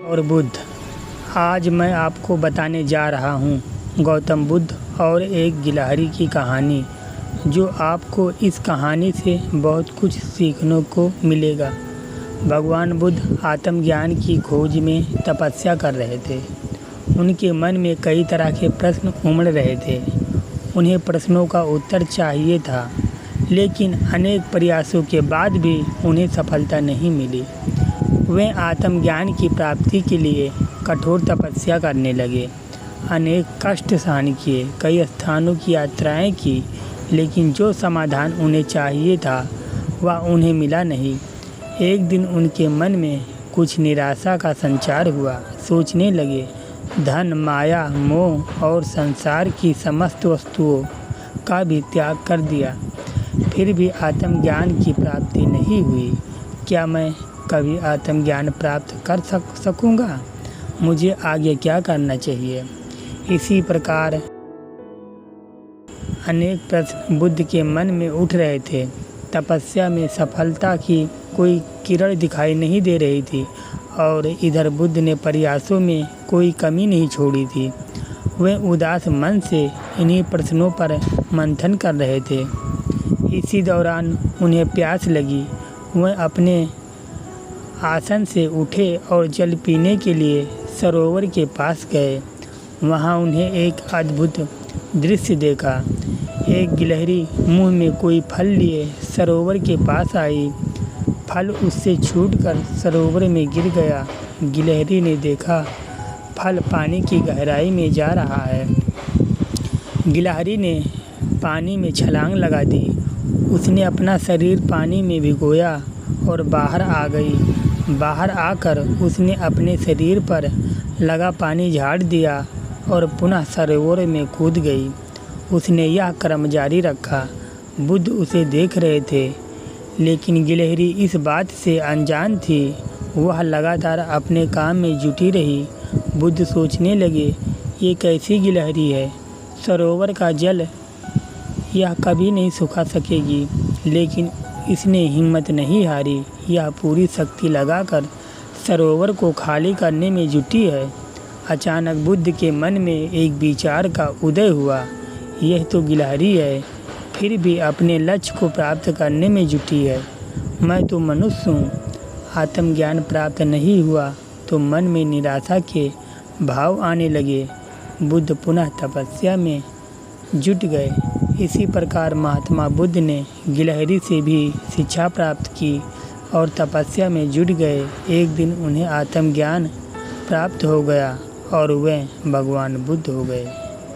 और बुद्ध। आज मैं आपको बताने जा रहा हूँ गौतम बुद्ध और एक गिलहरी की कहानी, जो आपको इस कहानी से बहुत कुछ सीखने को मिलेगा। भगवान बुद्ध आत्मज्ञान की खोज में तपस्या कर रहे थे। उनके मन में कई तरह के प्रश्न उमड़ रहे थे। उन्हें प्रश्नों का उत्तर चाहिए था, लेकिन अनेक प्रयासों के बाद भी उन्हें सफलता नहीं मिली। वे आत्मज्ञान की प्राप्ति के लिए कठोर तपस्या करने लगे। अनेक कष्ट सहन किए, कई स्थानों की यात्राएं की, लेकिन जो समाधान उन्हें चाहिए था वह उन्हें मिला नहीं। एक दिन उनके मन में कुछ निराशा का संचार हुआ। सोचने लगे, धन, माया, मोह और संसार की समस्त वस्तुओं का भी त्याग कर दिया, फिर भी आत्मज्ञान की प्राप्ति नहीं हुई। क्या मैं कभी आत्मज्ञान प्राप्त कर सकूंगा? मुझे आगे क्या करना चाहिए? इसी प्रकार अनेक प्रश्न बुद्ध के मन में उठ रहे थे। तपस्या में सफलता की कोई किरण दिखाई नहीं दे रही थी और इधर बुद्ध ने प्रयासों में कोई कमी नहीं छोड़ी थी। वे उदास मन से इन्हीं प्रश्नों पर मंथन कर रहे थे। इसी दौरान उन्हें प्यास लगी। वह अपने आसन से उठे और जल पीने के लिए सरोवर के पास गए। वहां उन्हें एक अद्भुत दृश्य देखा। एक गिलहरी मुंह में कोई फल लिए सरोवर के पास आई। फल उससे छूटकर सरोवर में गिर गया। गिलहरी ने देखा फल पानी की गहराई में जा रहा है। गिलहरी ने पानी में छलांग लगा दी। उसने अपना शरीर पानी में भिगोया और बाहर आ गई। बाहर आकर उसने अपने शरीर पर लगा पानी झाड़ दिया और पुनः सरोवर में कूद गई। उसने यह क्रम जारी रखा। बुद्ध उसे देख रहे थे, लेकिन गिलहरी इस बात से अनजान थी। वह लगातार अपने काम में जुटी रही। बुद्ध सोचने लगे, ये कैसी गिलहरी है? सरोवर का जल यह कभी नहीं सुखा सकेगी। लेकिन इसने हिम्मत नहीं हारी। यह पूरी शक्ति लगाकर सरोवर को खाली करने में जुटी है। अचानक बुद्ध के मन में एक विचार का उदय हुआ। यह तो गिलहरी है, फिर भी अपने लक्ष्य को प्राप्त करने में जुटी है। मैं तो मनुष्य हूँ। आत्मज्ञान प्राप्त नहीं हुआ तो मन में निराशा के भाव आने लगे। बुद्ध पुनः तपस्या में जुट गए। इसी प्रकार महात्मा बुद्ध ने गिलहरी से भी शिक्षा प्राप्त की और तपस्या में जुट गए। एक दिन उन्हें आत्मज्ञान प्राप्त हो गया और वे भगवान बुद्ध हो गए।